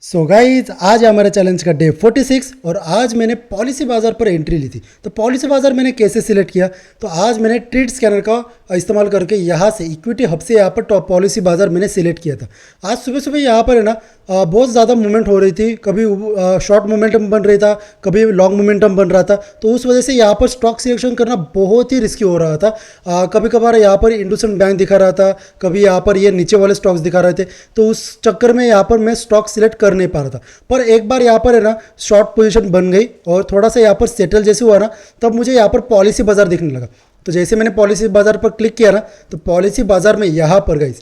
So guys आज है हमारे चैलेंज का डे 46 और आज मैंने पॉलिसी बाज़ार पर एंट्री ली थी। तो पॉलिसी बाज़ार मैंने कैसे सिलेक्ट किया, तो आज मैंने ट्रेड स्कैनर का इस्तेमाल करके यहाँ से इक्विटी हब से यहाँ पर टॉप पॉलिसी बाज़ार मैंने सिलेक्ट किया था। आज सुबह सुबह यहाँ पर है ना बहुत ज़्यादा मूवमेंट हो रही थी, कभी शॉर्ट मोमेंटम बन रही था, कभी लॉन्ग मोमेंटम बन रहा था। तो उस वजह से यहाँ पर स्टॉक सिलेक्शन करना बहुत ही रिस्की हो रहा था। कभी कभार यहाँ पर इंडसइंड बैंक दिखा रहा था, कभी यहाँ पर ये नीचे वाले स्टॉक्स दिखा रहे थे। तो उस चक्कर में यहाँ पर मैं स्टॉक सिलेक्ट कर नहीं पा रहा था। पर एक बार यहाँ पर है ना शॉर्ट पोजीशन बन गई और थोड़ा सा यहाँ पर सेटल जैसे हुआ ना, तब मुझे यहाँ पर पॉलिसी बाज़ार दिखने लगा। तो जैसे मैंने पॉलिसी बाज़ार पर क्लिक किया ना, तो पॉलिसी बाज़ार में यहाँ पर गई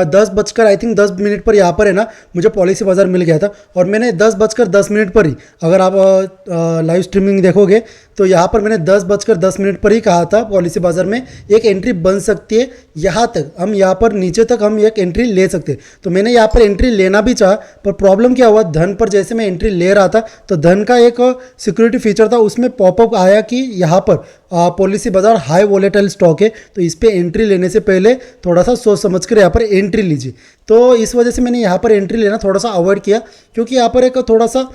10 बजकर आई थिंक 10 मिनट पर यहाँ पर है ना मुझे पॉलिसी बाज़ार मिल गया था। और मैंने 10 बजकर 10 मिनट पर ही, अगर आप लाइव स्ट्रीमिंग देखोगे तो यहाँ पर मैंने 10 बजकर 10 मिनट पर ही कहा था पॉलिसी बाज़ार में एक एंट्री बन सकती है, यहाँ तक हम यहाँ पर नीचे तक हम एक एंट्री ले सकते हैं। तो मैंने यहाँ पर एंट्री लेना भी चाहा, पर प्रॉब्लम क्या हुआ, धन पर जैसे मैं एंट्री ले रहा था तो धन का एक सिक्योरिटी फीचर था, उसमें पॉपअप आया कि यहाँ पर पॉलिसी बाज़ार हाई वोलेटाइल स्टॉक है, तो इस पर एंट्री लेने से पहले थोड़ा सा सोच समझ कर यहाँ पर एंट्री लीजिए। तो इस वजह से मैंने यहाँ पर एंट्री लेना थोड़ा सा अवॉइड किया, क्योंकि यहाँ पर एक थोड़ा सा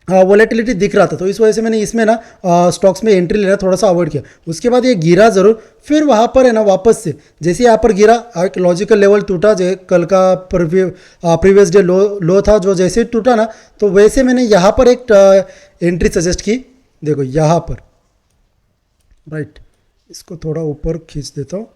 वोलेटिलिटी दिख रहा था। तो इस वजह से मैंने इसमें ना स्टॉक्स में एंट्री लेना थोड़ा सा अवॉइड किया। उसके बाद ये गिरा ज़रूर, फिर वहाँ पर है ना वापस से जैसे यहाँ पर गिरा, एक लॉजिकल लेवल टूटा, जो कल का प्रीवियस डे लो था, जो जैसे टूटा ना, तो वैसे मैंने यहाँ पर एक एंट्री सजेस्ट की। देखो यहाँ पर राइट, इसको थोड़ा ऊपर खींच देता हूँ।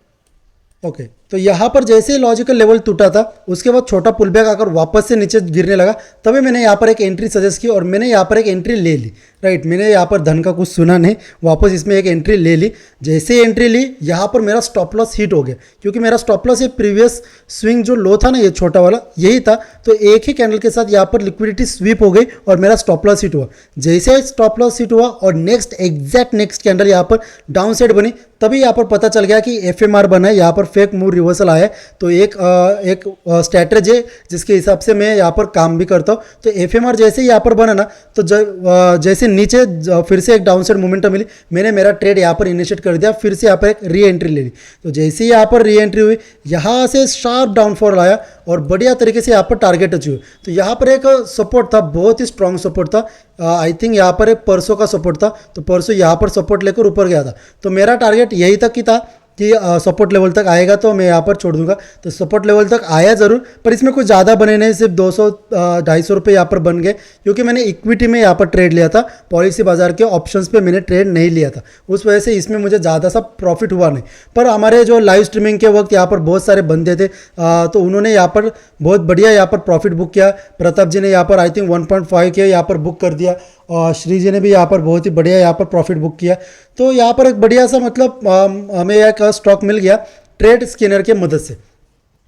ओके, तो यहाँ पर जैसे लॉजिकल लेवल टूटा था, उसके बाद छोटा पुल बैक आकर वापस से नीचे गिरने लगा, तभी मैंने यहाँ पर एक एंट्री सजेस्ट की और मैंने यहाँ पर एक एंट्री ले ली। राइट, मैंने यहाँ पर धन का कुछ सुना नहीं, वापस इसमें एक एंट्री ले ली। जैसे एंट्री ली, यहाँ पर मेरा स्टॉप लॉस हिट हो गया, क्योंकि मेरा स्टॉप लॉस ये प्रीवियस स्विंग जो लो था ना, ये छोटा वाला यही था। तो एक ही कैंडल के साथ यहाँ पर लिक्विडिटी स्वीप हो गई और मेरा स्टॉप लॉस हिट हुआ। जैसे स्टॉप लॉस हिट हुआ और नेक्स्ट कैंडल यहाँ पर डाउन साइड बनी, तभी यहाँ पर पता चल गया कि एफएमआर बना है, यहाँ पर फेक मूव रिवर्सल आया है। तो एक स्ट्रैटेजी है जिसके हिसाब से मैं यहाँ पर काम भी करता हूँ। तो एफएमआर जैसे ही यहाँ पर बना ना, तो जैसे नीचे फिर से एक डाउन साइड मोमेंटम मिली, मैंने मेरा ट्रेड यहाँ पर इनिशिएट कर दिया, फिर से यहाँ पर एक री एंट्री ले ली। तो जैसे ही यहाँ पर री एंट्री हुई, यहाँ से शार्प डाउनफॉल आया और बढ़िया तरीके से यहाँ पर टारगेट अचीव हुई। तो यहाँ पर एक सपोर्ट था, बहुत ही स्ट्रॉन्ग सपोर्ट था। आई थिंक यहाँ पर एक परसों का सपोर्ट था, तो परसों यहाँ पर सपोर्ट लेकर ऊपर गया था। तो मेरा टारगेट यही तक ही था कि सपोर्ट लेवल तक आएगा तो मैं यहाँ पर छोड़ दूंगा। तो सपोर्ट लेवल तक आया ज़रूर, पर इसमें कुछ ज़्यादा बने नहीं, सिर्फ 200-250 रुपये यहाँ पर बन गए, क्योंकि मैंने इक्विटी में यहाँ पर ट्रेड लिया था, पॉलिसी बाज़ार के ऑप्शंस पे मैंने ट्रेड नहीं लिया था। उस वजह से इसमें मुझे ज़्यादा सा प्रॉफिट हुआ नहीं। पर हमारे जो लाइव स्ट्रीमिंग के वक्त यहाँ पर बहुत सारे बंदे थे, तो उन्होंने यहाँ पर बहुत बढ़िया यहाँ पर प्रॉफिट बुक किया। प्रताप जी ने यहाँ पर आई थिंक 1.5 के यहाँ पर बुक कर दिया, और श्री जी ने भी यहाँ पर बहुत ही बढ़िया यहाँ पर प्रॉफिट बुक किया। तो यहाँ पर एक बढ़िया सा मतलब हमें एक स्टॉक मिल गया ट्रेड स्कैनर की मदद से।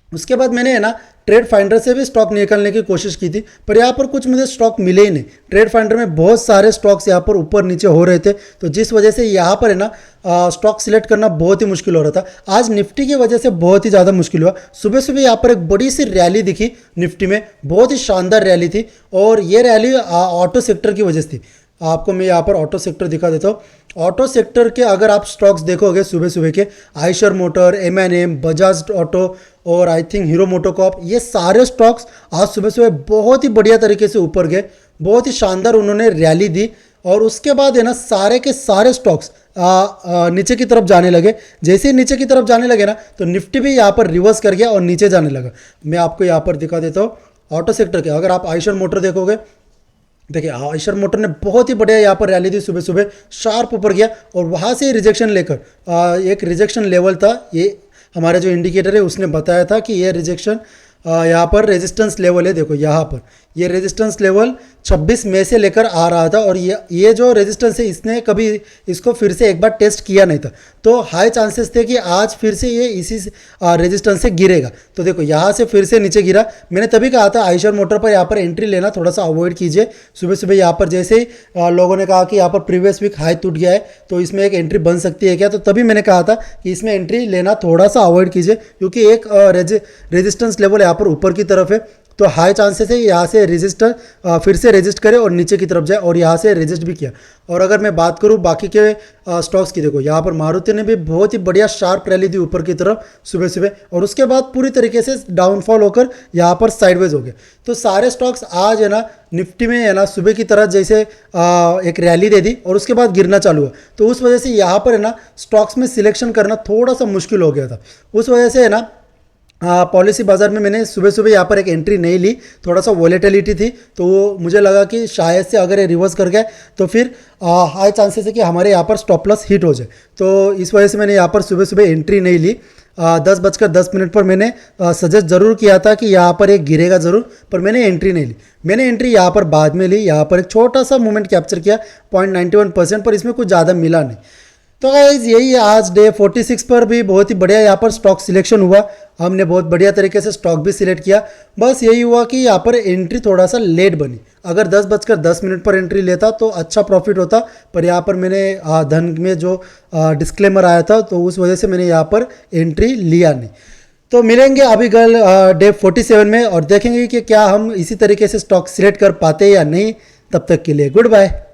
उसके बाद मैंने है ना ट्रेड फाइंडर से भी स्टॉक निकालने की कोशिश की थी, पर यहाँ पर कुछ मुझे स्टॉक मिले ही नहीं। ट्रेड फाइंडर में बहुत सारे स्टॉक्स यहाँ पर ऊपर नीचे हो रहे थे, तो जिस वजह से यहाँ पर है ना स्टॉक सिलेक्ट करना बहुत ही मुश्किल हो रहा था। आज निफ्टी की वजह से बहुत ही ज़्यादा मुश्किल हुआ। सुबह सुबह यहाँ पर एक बड़ी सी रैली दिखी निफ्टी में, बहुत ही शानदार रैली थी, और ये रैली ऑटो सेक्टर की वजह से थी। आपको मैं यहाँ पर ऑटो सेक्टर दिखा देता हूँ। ऑटो सेक्टर के अगर आप स्टॉक्स देखोगे सुबह सुबह के, Eicher Motor, MNM, Bajaj Auto और आई थिंक हीरो मोटोकॉर्प, ये सारे स्टॉक्स आज सुबह सुबह बहुत ही बढ़िया तरीके से ऊपर गए, बहुत ही शानदार उन्होंने रैली दी। और उसके बाद है ना सारे के सारे स्टॉक्स नीचे की तरफ जाने लगे। जैसे ही नीचे की तरफ जाने लगे ना, तो निफ्टी भी यहाँ पर रिवर्स कर गया और नीचे जाने लगा। मैं आपको यहाँ पर दिखा देता हूँ ऑटो सेक्टर के। अगर आप आयशर मोटर देखोगे, देखिए आयशर मोटर ने बहुत ही बढ़िया यहाँ पर रैली दी, सुबह सुबह शार्प ऊपर गया, और वहाँ से रिजेक्शन लेकर एक रिजेक्शन लेवल था, ये हमारे जो इंडिकेटर है उसने बताया था कि ये रिजेक्शन यहाँ पर रेजिस्टेंस लेवल है। देखो यहाँ पर ये रेजिस्टेंस लेवल 26 मई से लेकर आ रहा था, और ये जो रेजिस्टेंस है इसने कभी इसको फिर से एक बार टेस्ट किया नहीं था। तो हाई चांसेस थे कि आज फिर से ये इसी रेजिस्टेंस से गिरेगा। तो देखो यहाँ से फिर से नीचे गिरा। मैंने तभी कहा था आयशर मोटर पर यहाँ पर एंट्री लेना थोड़ा सा अवॉइड कीजिए। सुबह सुबह यहाँ पर जैसे ही लोगों ने कहा कि यहाँ पर प्रीवियस वीक हाई टूट गया है, तो इसमें एक एंट्री बन सकती है क्या, तो तभी मैंने कहा था कि इसमें एंट्री लेना थोड़ा सा अवॉइड कीजिए, क्योंकि एक रेजिस्टेंस लेवल यहाँ पर ऊपर की तरफ है। तो हाई चांसेस है यहाँ से रजिस्टर फिर से रजिस्ट करे और नीचे की तरफ जाए, और यहाँ से रजिस्ट भी किया। और अगर मैं बात करूँ बाकी के स्टॉक्स की, देखो यहाँ पर मारुति ने भी बहुत ही बढ़िया शार्प रैली दी ऊपर की तरफ सुबह सुबह, और उसके बाद पूरी तरीके से डाउनफॉल होकर यहाँ पर साइडवेज हो गए। तो सारे स्टॉक्स आज है ना निफ्टी में है ना सुबह की तरह जैसे एक रैली दे दी और उसके बाद गिरना चालू हुआ, तो उस वजह से यहाँ पर है ना स्टॉक्स में सिलेक्शन करना थोड़ा सा मुश्किल हो गया था। उस वजह से है ना पॉलिसी बाज़ार में मैंने सुबह सुबह यहाँ पर एक एंट्री नहीं ली, थोड़ा सा वॉलेटिलिटी थी, तो वो मुझे लगा कि शायद से अगर ये रिवर्स कर गया तो फिर हाई चांसेस है कि हमारे यहाँ पर स्टॉप लॉस हिट हो जाए। तो इस वजह से मैंने यहाँ पर सुबह सुबह एंट्री नहीं ली। 10:10 पर मैंने सजेस्ट ज़रूर किया था कि यहाँ पर एक गिरेगा ज़रूर, पर मैंने एंट्री नहीं ली। मैंने एंट्री यहाँ पर बाद में ली, यहाँ पर एक छोटा सा मूवमेंट कैप्चर किया 0.91%, पर इसमें कुछ ज़्यादा मिला नहीं। तो गाइस यही है, आज डे 46 पर भी बहुत ही बढ़िया यहाँ पर स्टॉक सिलेक्शन हुआ, हमने बहुत बढ़िया तरीके से स्टॉक भी सिलेक्ट किया। बस यही हुआ कि यहाँ पर एंट्री थोड़ा सा लेट बनी, अगर 10:10 पर एंट्री लेता तो अच्छा प्रॉफिट होता, पर यहाँ पर मैंने धन में जो डिस्क्लेमर आया था तो उस वजह से मैंने यहाँ पर एंट्री लिया नहीं। तो मिलेंगे अभी कल डे 47 में और देखेंगे कि क्या हम इसी तरीके से स्टॉक सिलेक्ट कर पाते या नहीं। तब तक के लिए गुड बाय।